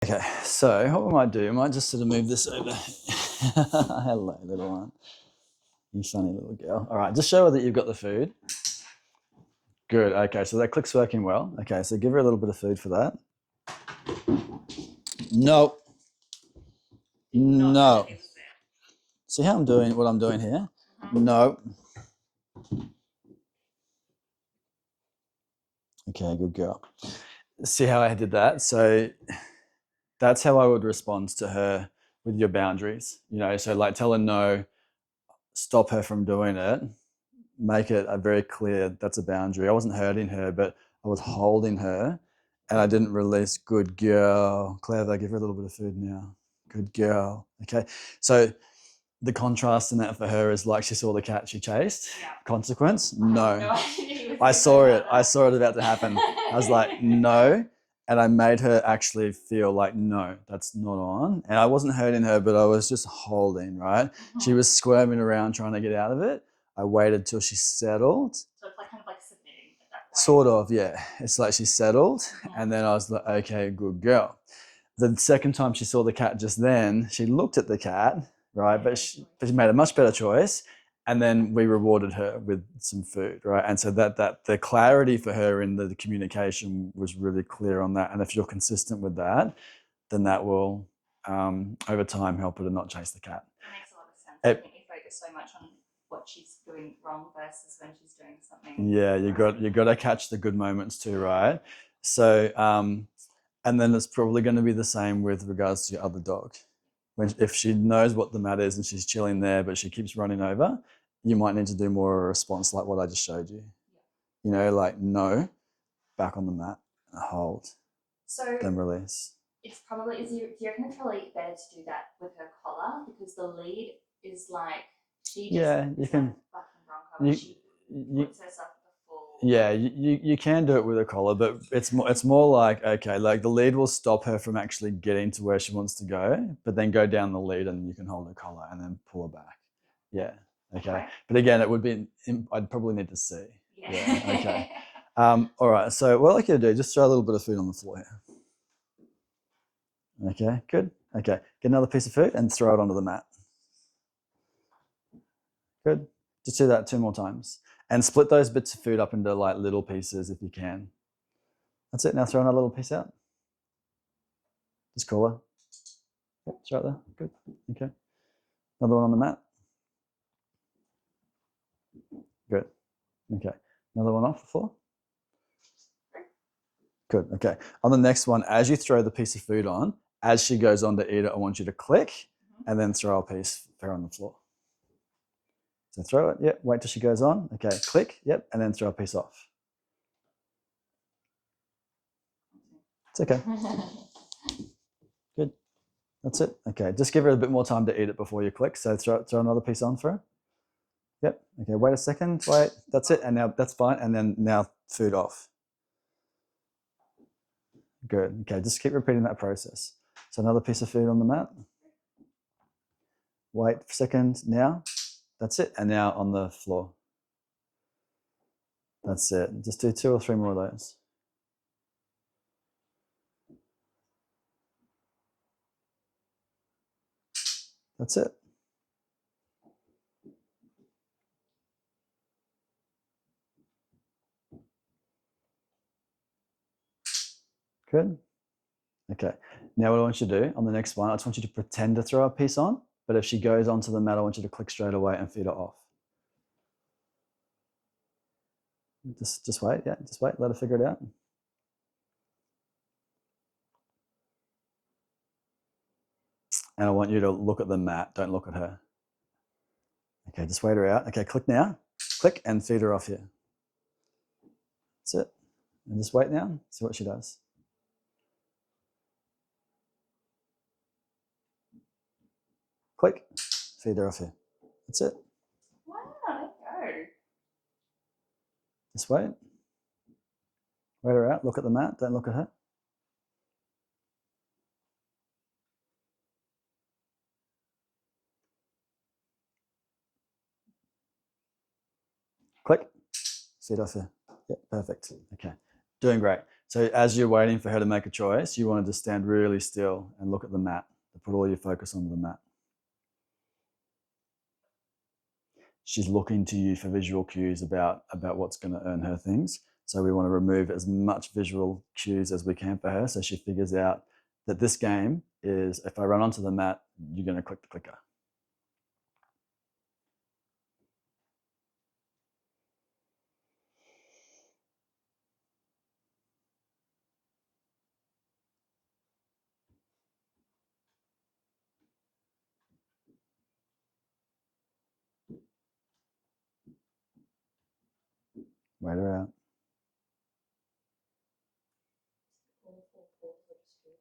Okay, so what we might do, I might just sort of move this over. Hello, little one. You funny little girl. All right, just show her that you've got the food. Good, okay, so that click's working well. Okay, so give her a little bit of food for that. No. No. See how I'm doing what I'm doing here? No. Okay, good girl. See how I did that? So that's how I would respond to her with your boundaries. So like tell her no, stop her from doing it, make it a very clear that's a boundary. I wasn't hurting her, but I was holding her and I didn't release. Good girl. Clever, give her a little bit of food now. Good girl. Okay. So the contrast in that for her is like she saw the cat she chased. Yeah. Consequence? No. I saw it. I saw it about to happen. I was like, no. And I made her actually feel like, no, that's not on. And I wasn't hurting her, but I was just holding, right? She was squirming around trying to get out of it. I waited till she settled. So it's like kind of like submitting at that point. Sort of, yeah. It's like she settled. And then I was like, okay, good girl. The second time she saw the cat just then, she looked at the cat, right? But she made a much better choice. And then we rewarded her with some food, right? And so that the clarity for her in the communication was really clear on that. And if you're consistent with that, then that will, over time, help her to not chase the cat. That makes a lot of sense. I think we focus so much on what she's doing wrong versus when she's doing something. Yeah, you got to catch the good moments too, right? So, and then it's probably going to be the same with regards to your other dog. If she knows what the mat is and she's chilling there, but she keeps running over, you might need to do more of a response like what I just showed you. Like no, back on the mat, hold, so then release. It's probably, do you reckon it's probably better to do that with her collar? Because the lead is like, she just you can. Like fucking she puts herself at the full. Yeah, you can do it with a collar, but it's more like, okay, like the lead will stop her from actually getting to where she wants to go, but then go down the lead and you can hold her collar and then pull her back. Yeah, okay. But again, it would be, I'd probably need to see. Yeah, okay. All right, so what I'd like you to do, just throw a little bit of food on the floor here. Okay, good. Okay, get another piece of food and throw it onto the mat. Good. Just do that 2 more times. And split those bits of food up into like little pieces if you can. That's it. Now throw another little piece out. Just call her. Yep, it's right there. Good. Okay. Another one on the mat. Good. Okay. Another one off the floor. Good. Okay. On the next one, as you throw the piece of food on, as she goes on to eat it, I want you to click and then throw a piece for her on the floor. So throw it. Yep. Wait till she goes on. Okay. Click. Yep. And then throw a piece off. It's okay. Good. That's it. Okay. Just give her a bit more time to eat it before you click. So throw another piece on for her. Yep. Okay. Wait a second. Wait. That's it. And now that's fine. And then now food off. Good. Okay. Just keep repeating that process. So another piece of food on the mat. Wait for a second. Now. That's it. And now on the floor. That's it. Just do 2 or 3 more of those. That's it. Good. Okay. Now what I want you to do on the next one, I just want you to pretend to throw a piece on, but if she goes onto the mat, I want you to click straight away and feed her off. Just wait. Yeah, just wait. Let her figure it out. And I want you to look at the mat. Don't look at her. Okay, just wait her out. Okay, click now. Click and feed her off here. That's it. And just wait now. See what she does. Click. Feed her off here. That's it. Wow, let go. Just wait. Wait her out. Look at the mat. Don't look at her. Click. Feed off here. Yep, perfect. Okay. Doing great. So as you're waiting for her to make a choice, you want to just stand really still and look at the mat. Put all your focus onto the mat. She's looking to you for visual cues about what's going to earn her things. So we want to remove as much visual cues as we can for her, so she figures out that this game is, if I run onto the mat, you're going to click the clicker. Wait her out.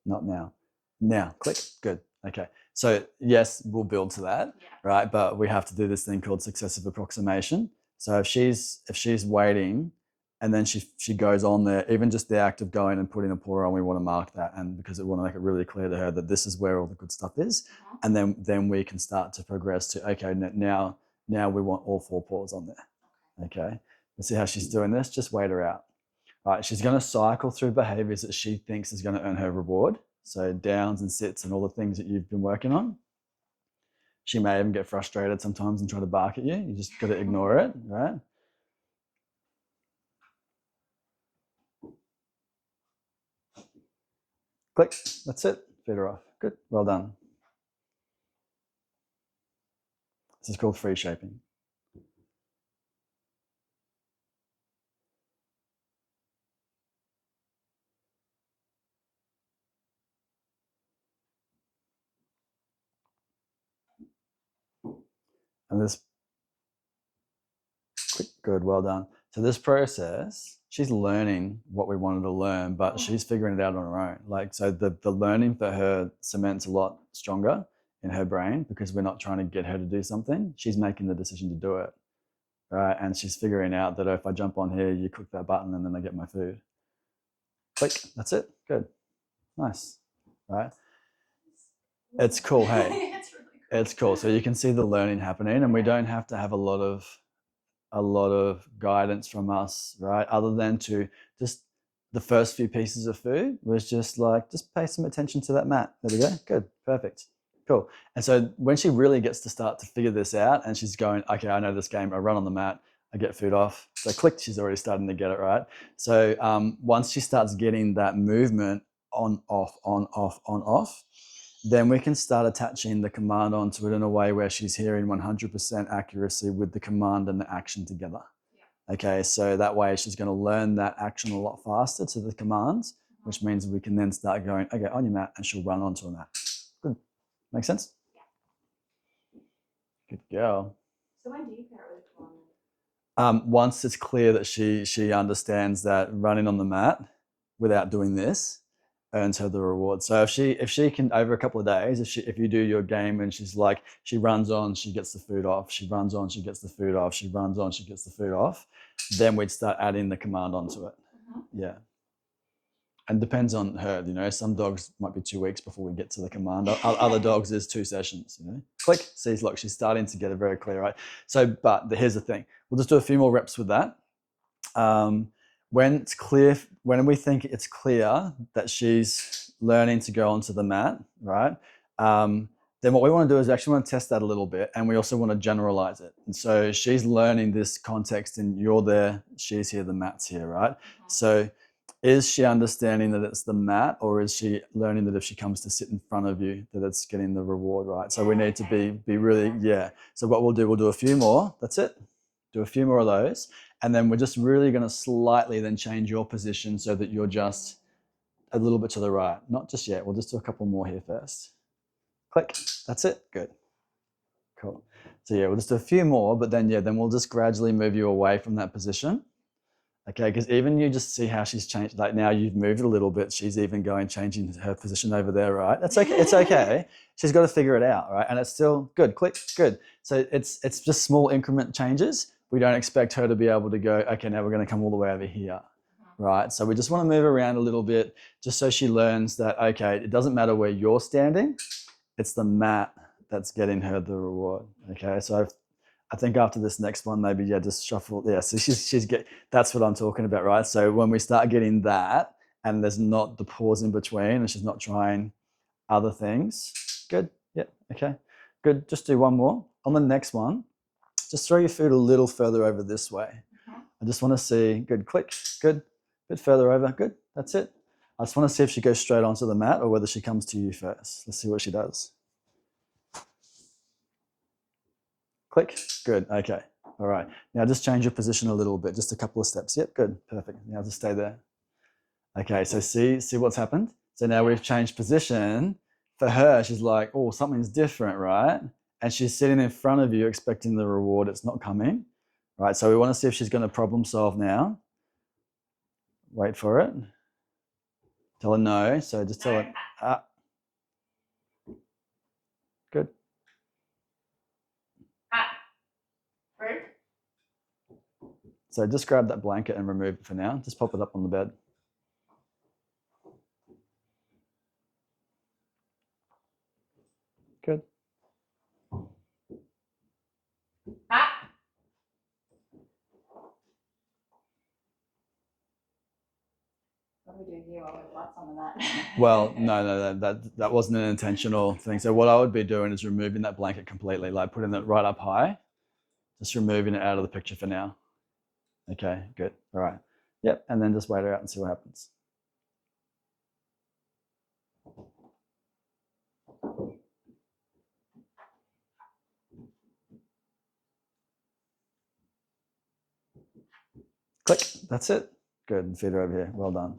Not now. Now, click. Good. Okay. So yes, we'll build to that, right? But we have to do this thing called successive approximation. So if she's waiting, and then she goes on there, even just the act of going and putting a paw on, we want to mark that, and because we want to make it really clear to her that this is where all the good stuff is, and then we can start to progress to, okay, now we want all 4 paws on there. Okay. Let's see how she's doing this. Just wait her out. All right, she's going to cycle through behaviors that she thinks is going to earn her reward. So downs and sits and all the things that you've been working on. She may even get frustrated sometimes and try to bark at you. You just got to ignore it, right? Click. That's it. Feet her off. Good. Well done. This is called free shaping. And this, good, well done. So this process, she's learning what we wanted to learn, but she's figuring it out on her own. Like, so the learning for her cements a lot stronger in her brain because we're not trying to get her to do something. She's making the decision to do it, right? And she's figuring out that if I jump on here, you click that button and then I get my food. Click, that's it, good, nice, right? It's cool, hey? It's cool. So you can see the learning happening, and we don't have to have a lot of guidance from us, right? Other than to just the first few pieces of food was just like, just pay some attention to that mat. There we go. Good. Perfect. Cool. And so when she really gets to start to figure this out and she's going, okay, I know this game, I run on the mat, I get food off. So click, she's already starting to get it, right? So once she starts getting that movement on, off, on, off, on, off, then we can start attaching the command onto it in a way where she's hearing 100% accuracy with the command and the action together. Yeah. Okay, so that way she's going to learn that action a lot faster to the commands, which means we can then start going, okay, on your mat, and she'll run onto a mat. Good. Make sense? Yeah. Good girl. So when do you pair it with a command? Once it's clear that she understands that running on the mat without doing this earns her the reward. So if she can, over a couple of days, if you do your game and she's like, she runs on, she gets the food off, she runs on, she gets the food off, she runs on, she gets the food off, then we'd start adding the command onto it. Yeah. And depends on her, you know, some dogs might be 2 weeks before we get to the command. Other dogs is 2 sessions, you know. Click, sees, look, she's starting to get it very clear, right? So, but here's the thing. We'll just do a few more reps with that. When it's clear, when we think it's clear that she's learning to go onto the mat, right? Then what we want to do is actually want to test that a little bit, and we also want to generalize it. And so she's learning this context, and you're there, she's here, the mat's here, right? So is she understanding that it's the mat, or is she learning that if she comes to sit in front of you, that it's getting the reward, right? So we need to be really, yeah. So what we'll do a few more, that's it. Do a few more of those. And then we're just really going to slightly then change your position so that you're just a little bit to the right. Not just yet. We'll just do a couple more here first. Click. That's it. Good. Cool. So yeah, we'll just do a few more, but then yeah, then we'll just gradually move you away from that position. Okay, because even you just see how she's changed. Like now you've moved a little bit. She's even changing her position over there, right? That's okay. It's okay. She's got to figure it out, right? And it's still good. Click. Good. So it's just small increment changes. We don't expect her to be able to go, okay, now we're going to come all the way over here, right? So we just want to move around a little bit just so she learns that, okay, it doesn't matter where you're standing. It's the mat that's getting her the reward, okay? So I think after this next one, maybe, yeah, just shuffle. Yeah, so that's what I'm talking about, right? So when we start getting that, and there's not the pause in between, and she's not trying other things. Good. Yep. Okay. Good. Just do one more. On the next one, just throw your foot a little further over this way. I just want to see. Good. Click. Good. A bit further over. Good. That's it. I just want to see if she goes straight onto the mat or whether she comes to you first. Let's see what she does. Click. Good. Okay. All right. Now just change your position a little bit, just a couple of steps. Yep. Good. Perfect. Now just stay there. Okay. So see what's happened? So now we've changed position. For her, she's like, oh, something's different, right? And she's sitting in front of you expecting the reward. It's not coming, right? So we want to see if she's going to problem solve now. Wait for it. Tell her no. So just tell her, ah. Good. Rude. So just grab that blanket and remove it for now. Just pop it up on the bed. Good. What do we do here while we've got on the mat? Well, no, that wasn't an intentional thing. So what I would be doing is removing that blanket completely, like putting it right up high, just removing it out of the picture for now. Okay, good. All right. Yep, and then just wait her out and see what happens. Click. That's it. Good. And feed her over here. Well done.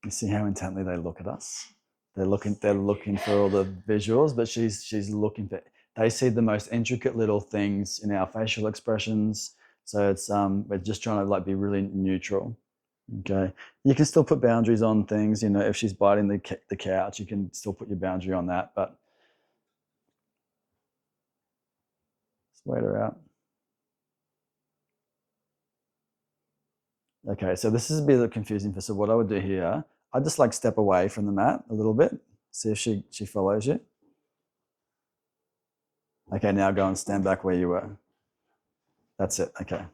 You see how intently they look at us? They're looking for all the visuals, but she's looking for, they see the most intricate little things in our facial expressions. So it's we're just trying to like be really neutral. Okay. You can still put boundaries on things, you know, if she's biting the couch, you can still put your boundary on that, but just wait her out. Okay, so this is a bit confusing. So what I would do here, I just like step away from the mat a little bit, see if she follows you. Okay, now go and stand back where you were. That's it. Okay.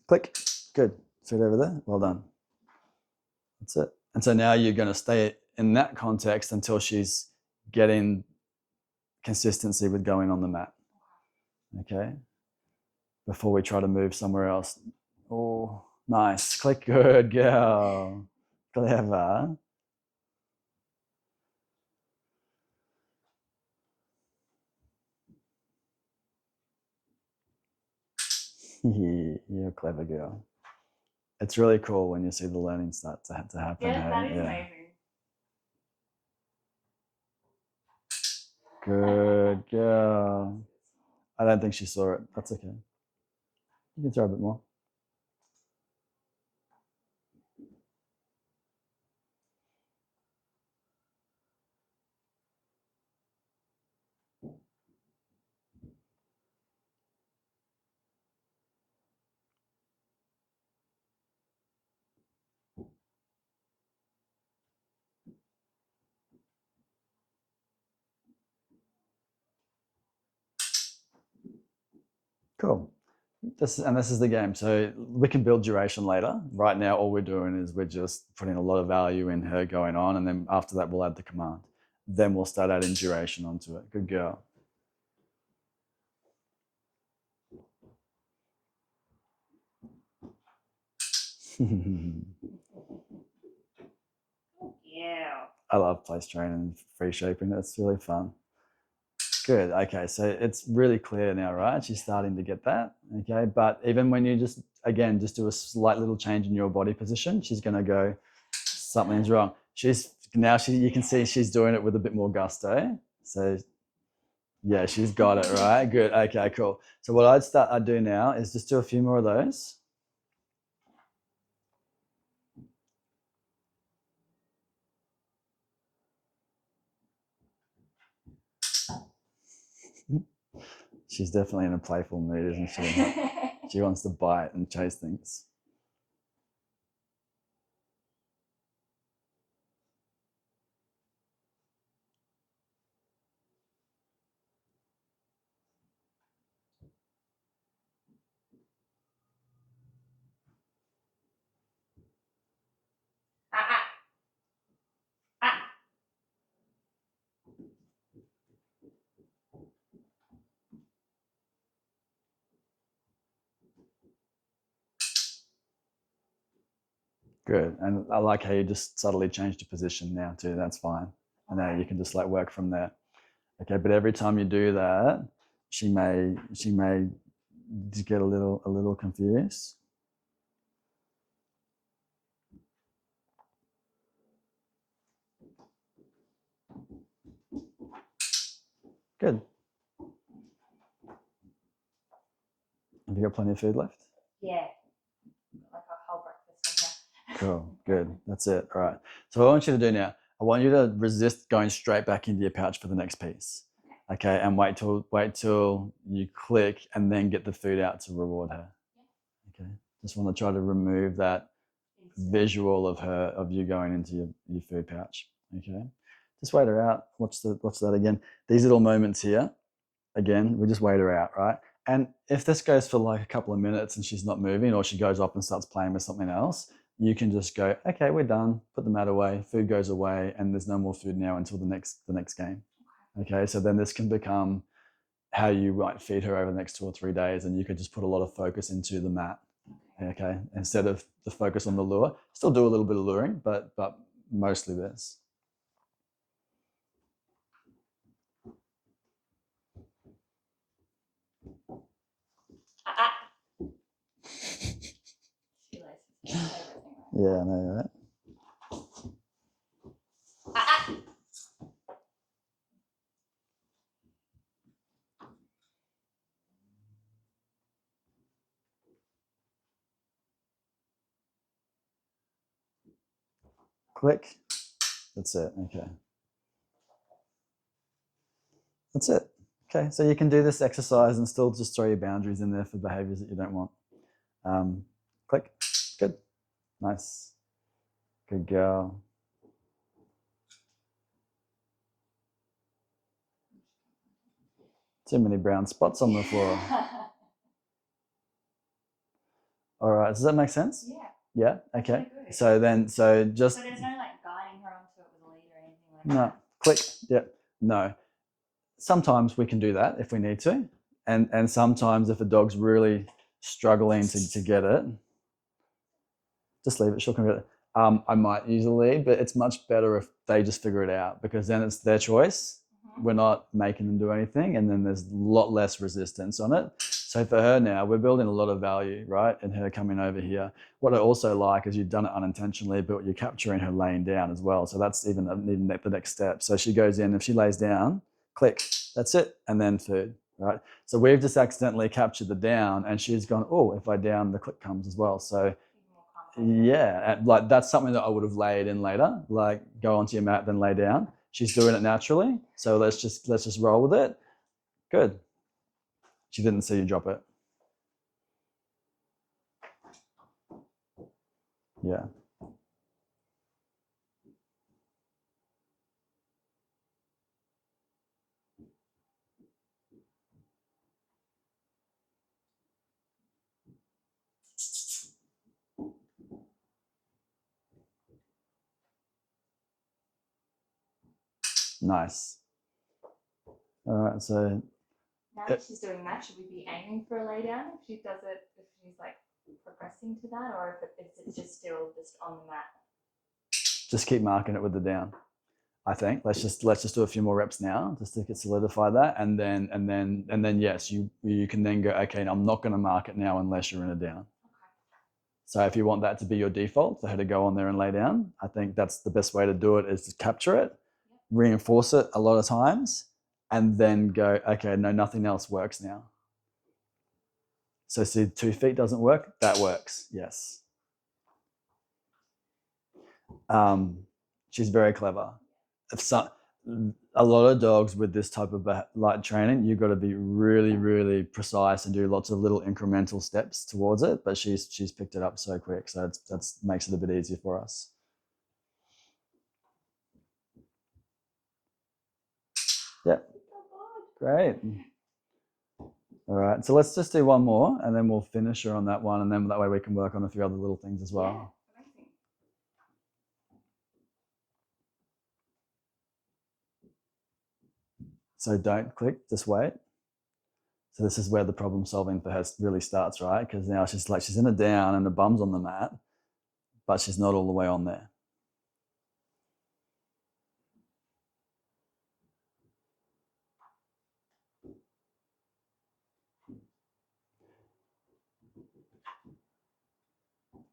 Click. Good. Fit over there. Well done. That's it. And so now you're going to stay in that context until she's getting consistency with going on the mat. Okay. Before we try to move somewhere else. Oh, nice. Click. Good girl. Clever. You're a clever girl. It's really cool when you see the learning start to happen. Yeah, that is amazing. Good girl. I don't think she saw it. That's okay. You can throw a bit more. Cool. This is the game. So we can build duration later. Right now, all we're doing is we're just putting a lot of value in her going on, and then after that, we'll add the command. Then we'll start adding duration onto it. Good girl. Yeah. I love place training and free shaping. It's really fun. Good. Okay. So it's really clear now, right? She's starting to get that. Okay. But even when you just do a slight little change in your body position, she's going to go, something's wrong. You can see she's doing it with a bit more gusto. So yeah, she's got it, right? Good. Okay, cool. So what I'd do now is just do a few more of those. She's definitely in a playful mood, isn't she? She wants to bite and chase things. Good. And I like how you just subtly changed your position now too. That's fine. And now you Okay. can just like work from there. Okay, but every time you do that, she may just get a little confused. Good. Have you got plenty of food left? Yeah. Like a whole breakfast in here. Cool. Good. That's it. All right. So what I want you to do now, I want you to resist going straight back into your pouch for the next piece. Okay, and wait till you click and then get the food out to reward her. Okay. Just want to try to remove that visual of you going into your food pouch. Okay. Just wait her out. Watch that again. These little moments here, again, we just wait her out, right? And if this goes for like a couple of minutes and she's not moving, or she goes off and starts playing with something else, you can just go, okay, we're done. Put the mat away. Food goes away, and there's no more food now until the next game. Okay, so then this can become how you might feed her over the next 2 or 3 days, and you could just put a lot of focus into the mat. Okay, instead of the focus on the lure. Still do a little bit of luring, but mostly this. She likes everything. Yeah, I know, right? Click. That's it. Okay. That's it. Okay, so you can do this exercise and still just throw your boundaries in there for behaviors that you don't want. Click. Good. Nice. Good girl. Too many brown spots on the floor. All right, does that make sense? Yeah. Yeah, okay. Really good. So just. So there's no like guiding her onto it with a lead or anything like No, that? click. Yep. No. Sometimes we can do that if we need to. And sometimes if a dog's really struggling to get it, just leave it. She'll come get it. I might use a lead, but it's much better if they just figure it out, because then it's their choice. We're not making them do anything, and then there's a lot less resistance on it. So for her now, we're building a lot of value, right, in her coming over here. What I also like is you've done it unintentionally, but you're capturing her laying down as well. So that's even the next step. So she goes in, if she lays down, click, that's it, and then food, right? So we've just accidentally captured the down, and she's gone, oh, if I down, the click comes as well. So yeah, like that's something that I would have laid in later, like go onto your mat, then lay down. She's doing it naturally, so let's just roll with it. Good. She didn't see you drop it. Yeah. Nice. All right, so Now that she's doing that, should we be aiming for a lay down if she does it, if she's like progressing to that, or if it's just still just on the mat? just keep marking it with the down. I think let's just do a few more reps now just to get solidify that, and then yes, you can then go, okay, I'm not going to mark it now unless you're in a down. So if you want that to be your default for her to go on there and lay down, I think that's the best way to do it, is to capture it, reinforce it a lot of times, and then go, okay, no, nothing else works now. So see, 2 feet doesn't work, that works, yes. She's very clever. A lot of dogs with this type of light training, you've got to be really, really precise and do lots of little incremental steps towards it. But she's picked it up so quick, so that makes it a bit easier for us. Yeah, great. All right, so let's just do one more, and then we'll finish her on that one, and then that way we can work on a few other little things as well. Yeah. So don't click, just wait. So this is where the problem solving for her really starts, right? Because now she's in a down and the bum's on the mat. but she's not all the way on there.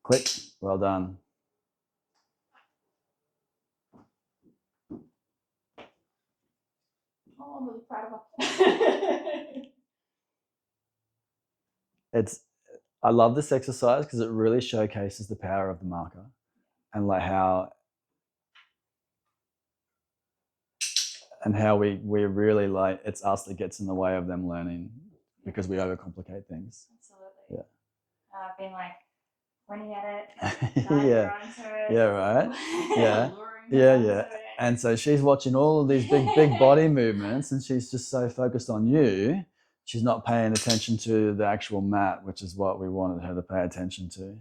Click. Well done. Oh, I'm really proud of her. I love this exercise because it really showcases the power of the marker and like how we really like it's us that gets in the way of them learning because we overcomplicate things. Absolutely. Yeah. I've been like pointing at it, Yeah. Yeah, right. Yeah. Yeah. And so she's watching all of these big body movements and she's just so focused on you. She's not paying attention to the actual mat, which is what we wanted her to pay attention to.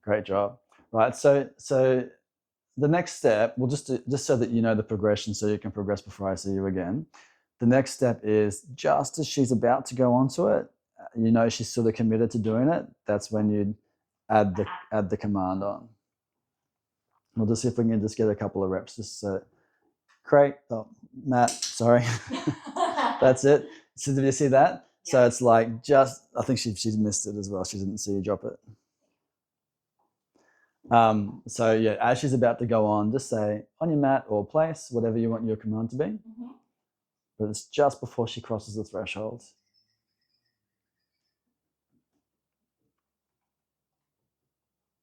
Great job. Right. So the next step, well, just so that you know the progression so you can progress before I see you again. The next step is just as she's about to go onto it, you know she's sort of committed to doing it. That's when you add the command on. We'll just see if we can just get a couple of reps. Just create. Oh, Matt, sorry. That's it. So did you see that? Yeah. So it's like just. I think she's missed it as well. She didn't see you drop it. So yeah, as she's about to go on, just say on your mat or place, whatever you want your command to be. Mm-hmm. But it's just before she crosses the threshold.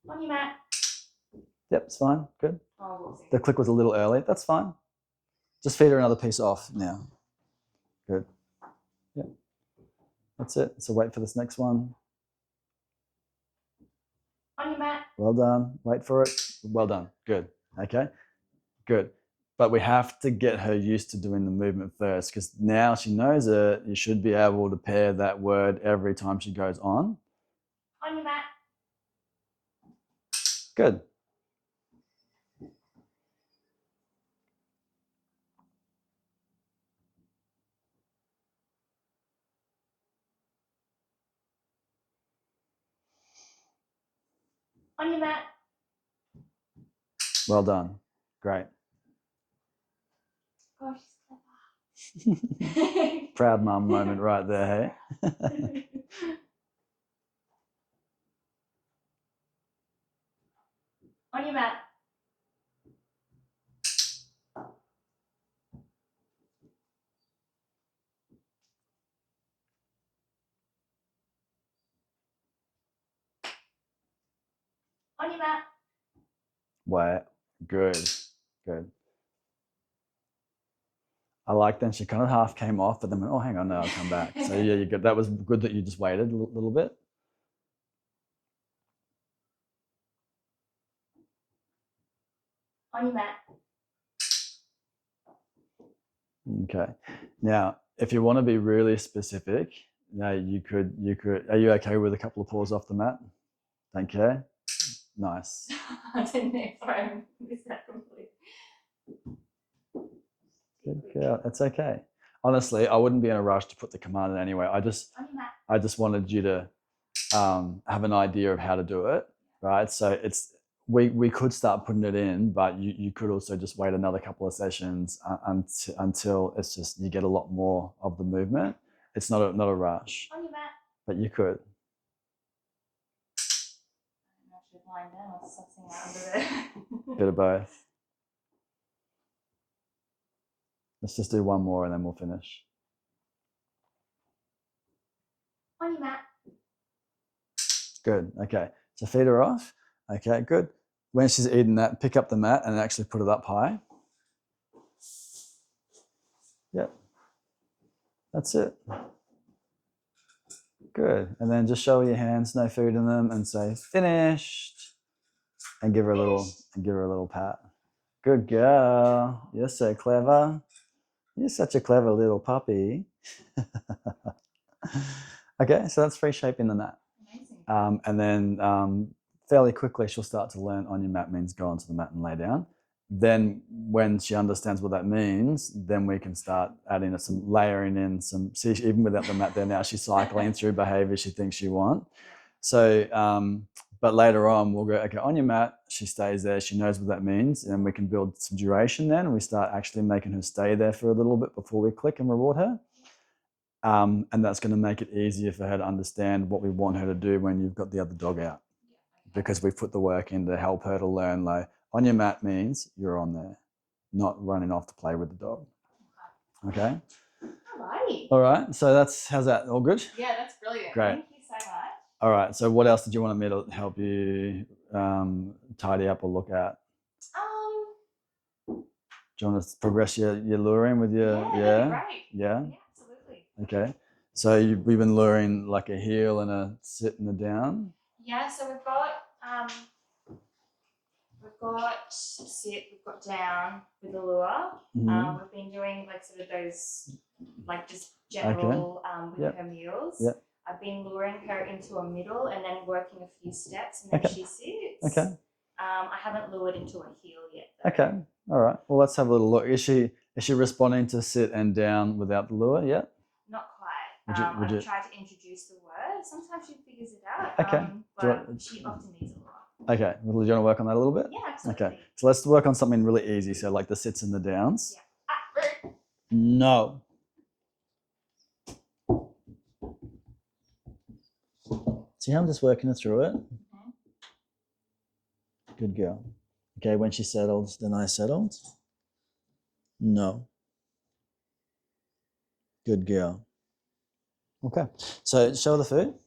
On your mat. Yep, it's fine. Good. Oh, the click was a little early. That's fine. Just feed her another piece off now. Good. Yep. That's it. So wait for this next one. On your mat. Well done. Wait for it. Well done. Good. Okay. Good. But we have to get her used to doing the movement first because now she knows it. You should be able to pair that word every time she goes on. On your mat. Good. On your mat. Well done. Great. Gosh, she's clever. Proud mum moment right there, hey? On your mat. On your mat. Wow. Good. Good. I like then she kind of half came off, but then went, oh, hang on, no, I'll come back. So yeah, you good. That was good that you just waited a little bit. On your mat. Okay. Now, if you want to be really specific, you could. Are you okay with a couple of paws off the mat? Don't care. Nice. I didn't know. Sorry, I missed that completely. Good girl. That's okay. Honestly, I wouldn't be in a rush to put the command in anyway. I just wanted you to have an idea of how to do it, right? So we could start putting it in, but you could also just wait another couple of sessions until it's just you get a lot more of the movement. It's not a rush. On your mat. But you could. I'm actually lying down or sussing out under there. Bit of both. Let's just do one more and then we'll finish. On your mat. Good. Okay. So feed her off. Okay, good. When she's eating that, pick up the mat and actually put it up high. Yep. That's it. Good. And then just show her your hands, no food in them, and say finished. And give her a little pat. Good girl. You're so clever. You're such a clever little puppy. Okay, so that's free shaping the mat. Amazing. And then fairly quickly she'll start to learn on your mat means go onto the mat and lay down. Then when she understands what that means, then we can start adding some layering in some, see, even without the mat there now, she's cycling through behaviors she thinks she wants. So But later on, we'll go, okay, on your mat, she stays there. She knows what that means. And we can build some duration then. We start actually making her stay there for a little bit before we click and reward her. And that's going to make it easier for her to understand what we want her to do when you've got the other dog out. Because we've put the work in to help her to learn, like, on your mat means you're on there, not running off to play with the dog. Okay? Alrighty. All right. So how's that? All good? Yeah, that's brilliant. Great. Thank you so much. All right. So what else did you want me to help you tidy up or look at? Do you want to progress your luring with your Right. Yeah? Yeah, absolutely. Okay. So we've been luring like a heel and a sit and a down? Yeah, so we've got sit, we've got down with the lure. Mhm. We've been doing like sort of those, like just general with Yep. her meals. Yep. I've been luring her into a middle and then working a few steps, and then Okay. she sits. Okay. I haven't lured into a heel yet, though. Okay. All right. Well, let's have a little look. Is she responding to sit and down without the lure yet? Not quite. Would you- I've tried to introduce the word. Sometimes she figures it out. Okay. But she often needs a lot. Okay. Well, do you want to work on that a little bit? Yeah, absolutely. Okay. So let's work on something really easy. So like the sits and the downs. Yeah. Rude. No. See how I'm just working her through it? Mhm. Good girl. Okay, when she settles, then I settled. No. Good girl. Okay, so show her the food.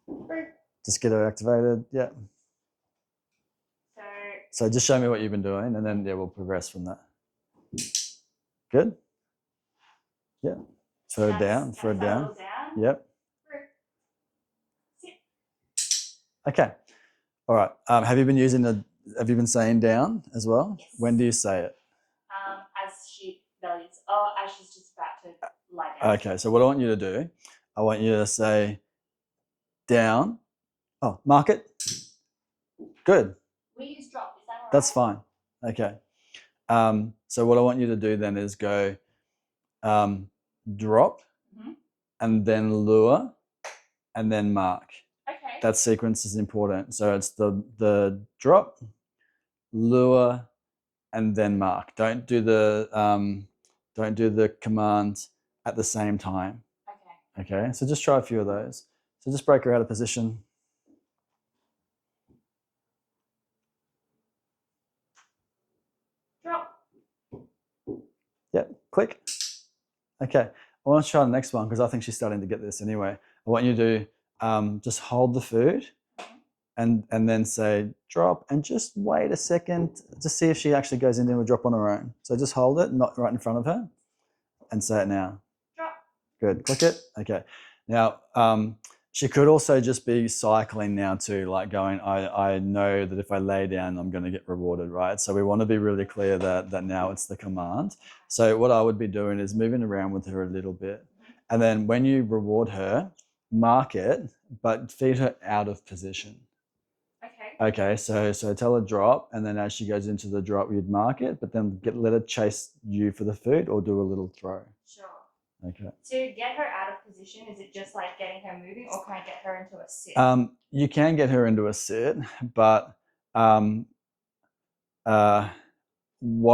Rude. Just get her activated. Yeah. So So just show me what you've been doing, and then we'll progress from that. Good. Yeah. Throw her down. that's Throw her that down. little down. Yep. Rude. Sit. Okay. All right. Have you been saying down as well? Yes. When do you say it? As she bellies. Oh, as she's just about to lie down. Okay. So what I want you to do, I want you to say down. Oh, mark it. Good. We use drop. Is that all right? That's fine. Okay. So what I want you to do then is go drop, Mhm. and then lure, and then mark. Okay. That sequence is important. So it's the drop, lure, and then mark. Don't do the command at the same time. Okay. Okay. So just try a few of those. So just break her out of position. Drop. Yep. Click. Okay. I want to try the next one because I think she's starting to get this anyway. I want you to just hold the food and then say drop and just wait a second to see if she actually goes into a drop on her own. So just hold it, not right in front of her, and say it now. Drop. Good. Click it. Okay. Now, she could also just be cycling now too, like going, I know that if I lay down, I'm going to get rewarded, right? So we want to be really clear that now it's the command. So what I would be doing is moving around with her a little bit. And then when you reward her, mark it, but feed her out of position. Okay. Okay, so tell her drop, and then as she goes into the drop, you'd mark it, but then let her chase you for the food or do a little throw. Sure. Okay. To get her out of position, is it just like getting her moving, or can I get her into a sit? You can get her into a sit, but what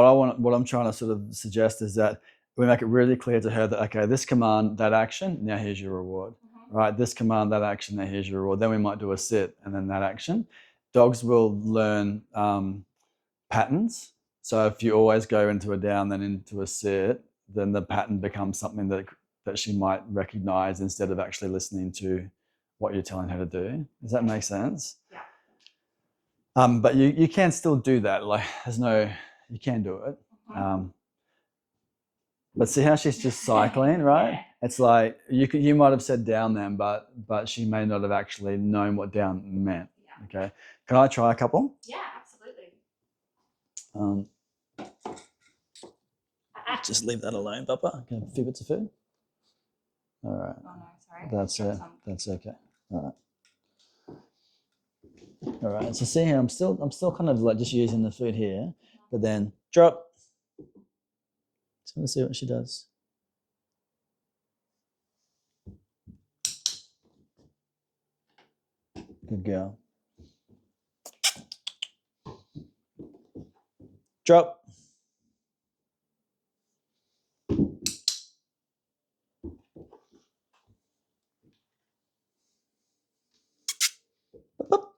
I'm trying to sort of suggest is that we make it really clear to her that, okay, this command, that action, now here's your reward. Right, this command, that action, now here's your reward. Then we might do a sit and then that action. Dogs will learn patterns. So if you always go into a down, then into a sit, then the pattern becomes something that she might recognize instead of actually listening to what you're telling her to do. Does that make sense? Yeah. But you can still do that. Like you can do it. But see how she's just cycling, right? Yeah. It's like you might have said down then, but she may not have actually known what down meant. Yeah. Okay. Can I try a couple? Yeah, absolutely. Just leave that alone, Papa. Can I have a few bits of food? All right. Oh no, sorry. That's Drop some. that's okay. All right. All right. So see here, I'm still kind of like just using the food here, but then drop. Just want to see what she does. Good girl. Drop. Up.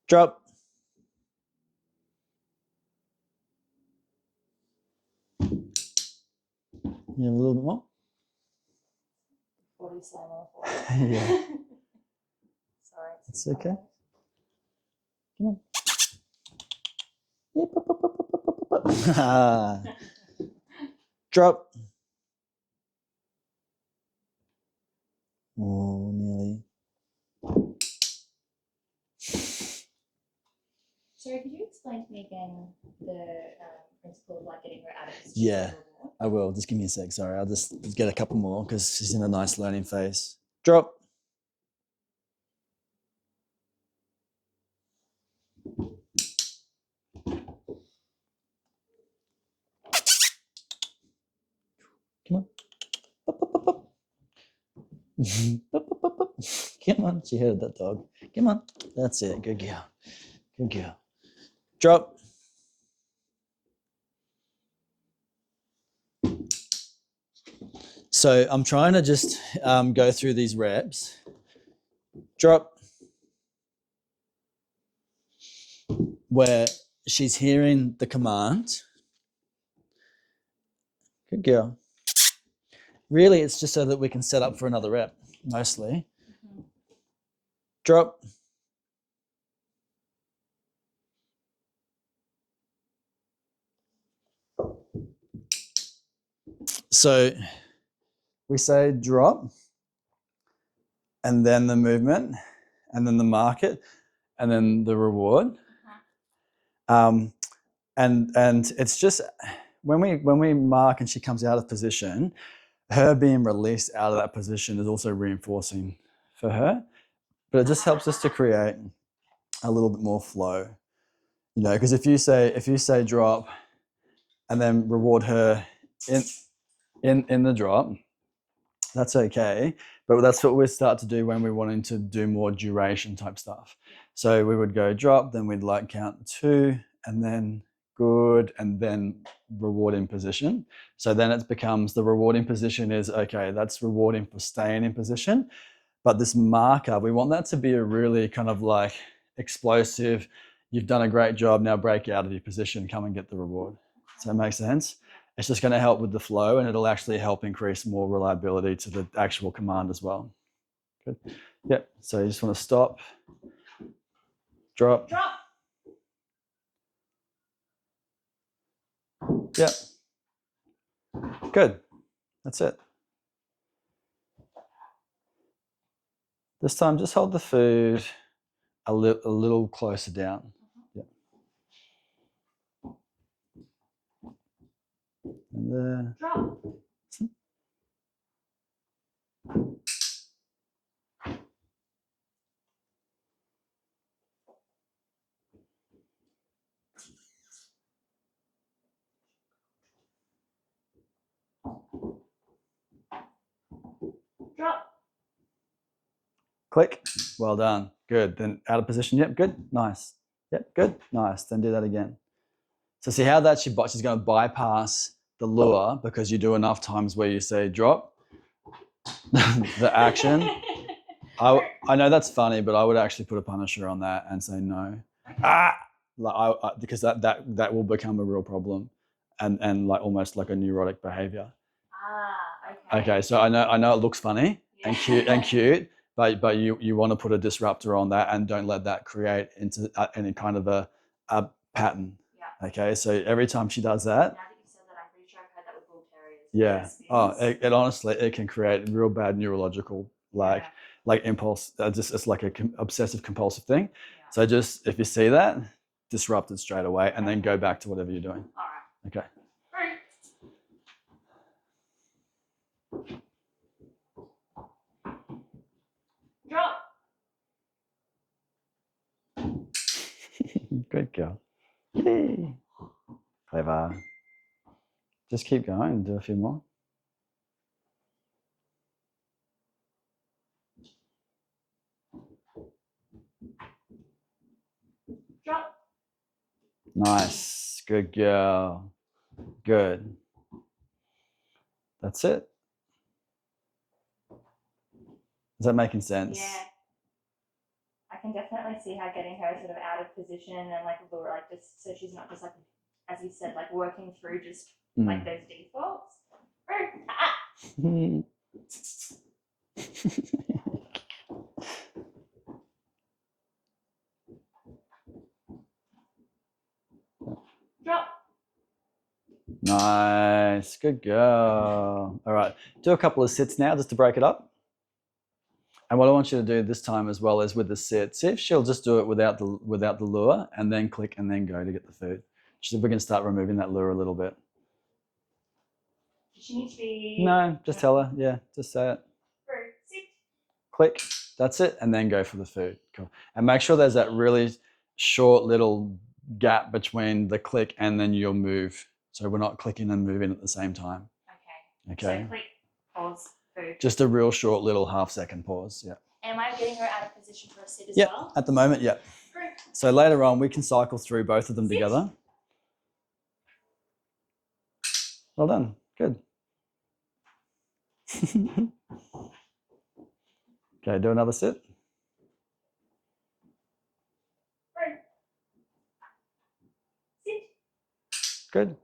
Drop. Yeah, a little bit more. 40 slam on the floor. Yeah. Sorry. It's okay. Come on. Yep, up, up, up, up, up, up, up. Ah. Drop. Oh, nearly. Sorry, could you explain to me again the principle of like getting her out of position? Yeah. I will. Just give me a sec. Sorry. I'll just get a couple more because she's in a nice learning phase. Drop. Come on. Up, up, up, up. Up, up, up, up. Come on. She heard that dog. Come on. That's it. Good girl. Good girl. Drop. So I'm trying to just go through these reps. Drop. Where she's hearing the command. Good girl. Really, it's just so that we can set up for another rep, mostly. Mm-hmm. Drop. So we say drop, and then the movement, and then the market, and then the reward. And it's just when we mark and she comes out of position, her being released out of that position is also reinforcing for her. But it just helps us to create a little bit more flow, you know. Because if you say drop, and then reward her in the drop, that's okay. But that's what we start to do when we're wanting to do more duration type stuff. So we would go drop, then we'd like count 2, and then good, and then reward in position. So then it becomes the rewarding position is okay, that's rewarding for staying in position. But this marker, we want that to be a really kind of like explosive, you've done a great job, now break out of your position, come and get the reward. Does that make sense? It's just going to help with the flow, and it'll actually help increase more reliability to the actual command as well. Good. Yep. So you just want to stop, drop. Drop. Yep. Good. That's it. This time, just hold the food a little closer down. Yep. And there. Drop. Drop. Click. Well done. Good. Then out of position. Yep. Good. Nice. Yep. Good. Nice. Then do that again. So see how that she's going to bypass the lure because you do enough times where you say drop the action. I know that's funny, but I would actually put a punisher on that and say no. Because that will become a real problem, and like almost like a neurotic behavior. Okay. Okay, so I know it looks funny and cute, but you want to put a disruptor on that and don't let that create into any kind of a pattern. Yeah. Okay, so every time she does that. Now that you said that, I'm pretty sure I've had that with bull terriers. Yeah. Yes. Oh, it honestly, it can create real bad neurological like impulse. It's like a obsessive compulsive thing. Yeah. So just if you see that, disrupt it straight away, and then go back to whatever you're doing. All right. Okay. Drop. Good girl. Yay. Clever. Just keep going. Do a few more. Drop. Nice. Good girl. Good. That's it. Is that making sense? Yeah. I can definitely see how getting her sort of out of position and like lure, like just so she's not just like, as you said, like working through just like those defaults. Drop. Nice. Good girl. All right. Do a couple of sits now just to break it up. And what I want you to do this time as well is with the sit, see if she'll just do it without the lure and then click and then go to get the food. See if we can start removing that lure a little bit. Does she need to be? No, just tell her. Yeah, just say it. Sit. Click. That's it. And then go for the food. Cool. And make sure there's that really short little gap between the click and then your move. So we're not clicking and moving at the same time. Okay. So click, pause, food. Just a real short little half-second pause. Yeah. Am I getting her out of position for a sit as Yep. well? At the moment, yeah. Great. So later on, we can cycle through both of them together. Well done. Good. Okay, do another sit. Great. Sit. Good.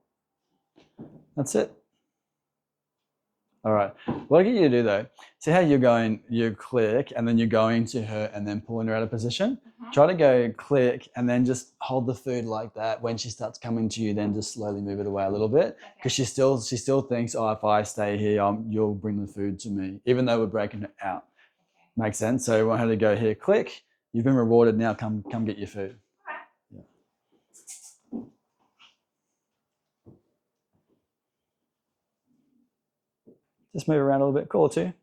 That's it. All right. What I get you to do though, see how you're going, you click and then you're going to her and then pulling her out of position. Try to go click and then just hold the food like that. When she starts coming to you, then just slowly move it away a little bit because she still thinks, oh, if I stay here, you'll bring the food to me, even though we're breaking it out. Makes sense. So we want her to go here, click. You've been rewarded. Now come get your food. Yeah. Just move around a little bit. Call her too.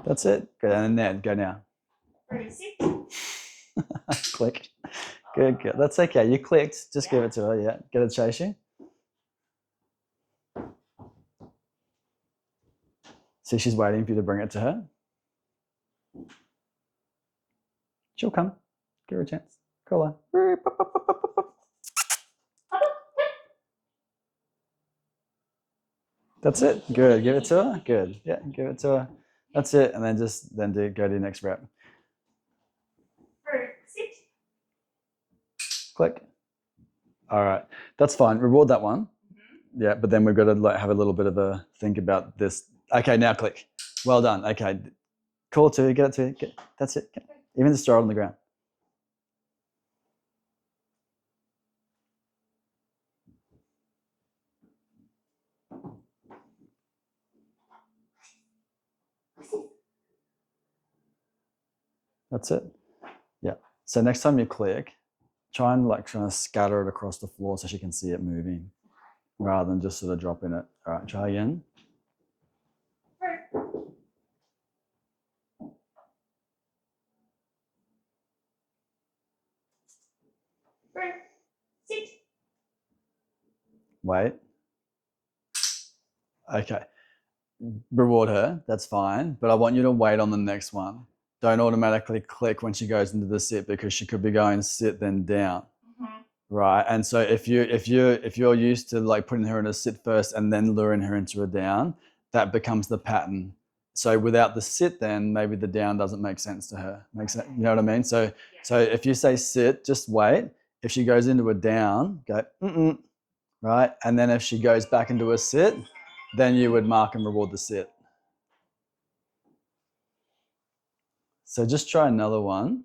That's it. Go down in there. Go now. Click. Good, good. That's okay. You clicked. Just give it to her. Yeah. Get her to chase you. See, she's waiting for you to bring it to her. She'll come. Give her a chance. Call her. That's it. Good. Give it to her. Good. Yeah. Give it to her. That's it. And then go to your next rep. Sit. Click. All right. That's fine. Reward that one. Yeah. But then we've got to have a little bit of a think about this. Okay. Now click. Well done. Okay. Call it to. Get it to. That's it. Even just throw it on the ground. That's it. Yeah. So next time you click, try and kind of scatter it across the floor so she can see it moving rather than just sort of dropping it. All right, try again. Sit. Wait. Okay. Reward her, that's fine, but I want you to wait on the next one. Don't automatically click when she goes into the sit because she could be going sit then down. Right. And so if you're used to like putting her in a sit first and then luring her into a down, that becomes the pattern. So without the sit, then maybe the down doesn't make sense to her. Makes sense, you know what I mean? So if you say sit, just wait. If she goes into a down, go right? And then if she goes back into a sit, then you would mark and reward the sit. So just try another one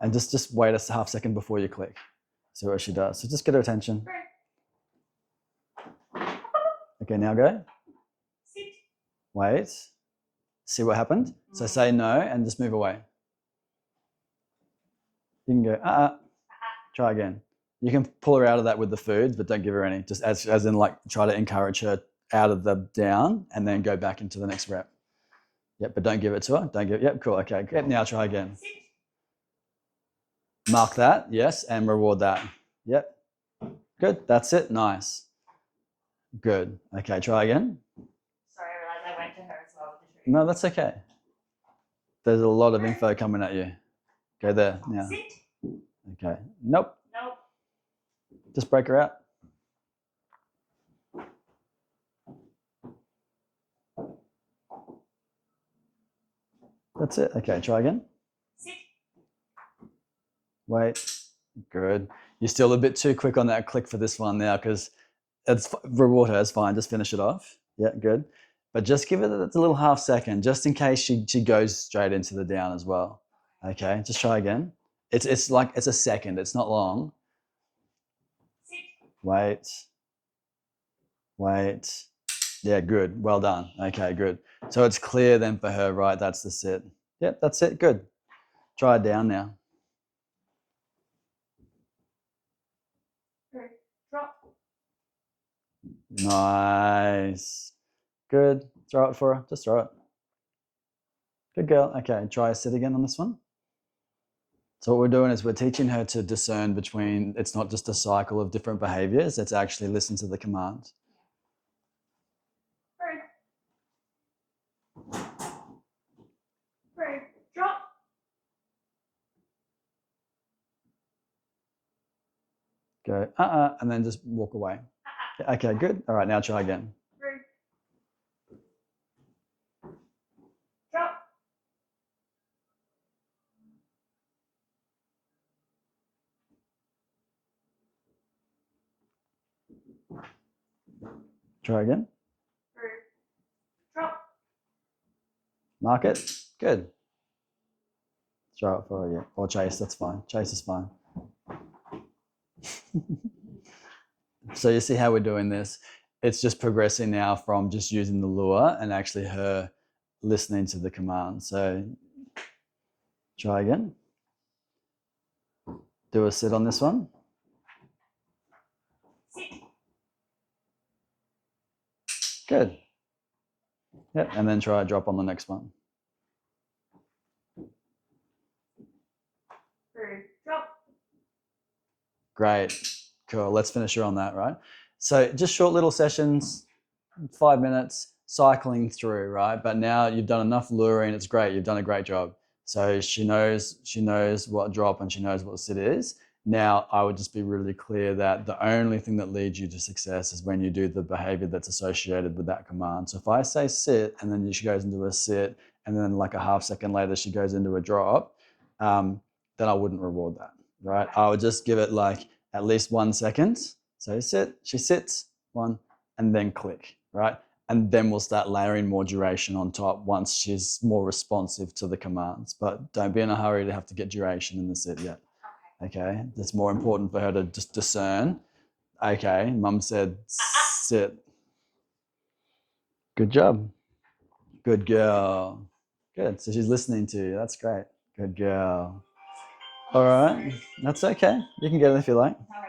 and just wait a half second before you click. See what she does. So just get her attention. Okay, now go. Sit. Wait. See what happened? So say no and just move away. You can go, Try again. You can pull her out of that with the foods, but don't give her any. Just as in like try to encourage her out of the down and then go back into the next rep. Yep, but don't give it to her. Don't give it. Yep, cool. Okay, now try again. Sit. Mark that, yes, and reward that. Yep. Good. That's it. Nice. Good. Okay, try again. Sorry, I realized I went to her as well with the treat. No, that's okay. There's a lot of info coming at you. Go there now. Sit. Okay. Nope. Nope. Just break her out. That's it. Okay, try again. Sit. Wait. Good. You're still a bit too quick on that click for this one now because it's reward her. It's fine. Just finish it off. Yeah, good. But just give it a little half second, just in case she goes straight into the down as well. Okay, just try again. It's like it's a second. It's not long. Sit. Wait. Wait. Yeah, good. Well done. Okay, good. So it's clear then for her, right? That's the sit. Yep, that's it. Good. Try it down now. Drop. Nice. Good. Throw it for her. Just throw it. Good girl. Okay, try a sit again on this one. So what we're doing is we're teaching her to discern between, it's not just a cycle of different behaviors, it's actually listen to the command. Drop. Go, and then just walk away. Okay, good. All right, now try again. Drop. Try again. Drop. Mark it. Good. Throw it for her, yeah. Or chase, that's fine. Chase is fine. So you see how we're doing this? It's just progressing now from just using the lure and actually her listening to the command. So try again. Do a sit on this one. Sit. Good. Yep, and then try a drop on the next one. Drop. Great. Cool. Let's finish her on that, right? So just short little sessions, 5 minutes, cycling through, right? But now you've done enough luring. It's great. You've done a great job. So she knows what drop and she knows what sit is. Now I would just be really clear that the only thing that leads you to success is when you do the behavior that's associated with that command. So if I say sit and then she goes into a sit and then like a half second later she goes into a drop, then I wouldn't reward that, right? I would just give it like at least 1 second. So sit, she sits, 1, and then click, right? And then we'll start layering more duration on top once she's more responsive to the commands. But don't be in a hurry to have to get duration in the sit yet. Okay, it's more important for her to just discern. Okay, mum said sit. Good job. Good girl. Good. So she's listening to you. That's great. Good girl. All right. That's okay. You can get it if you like. All right.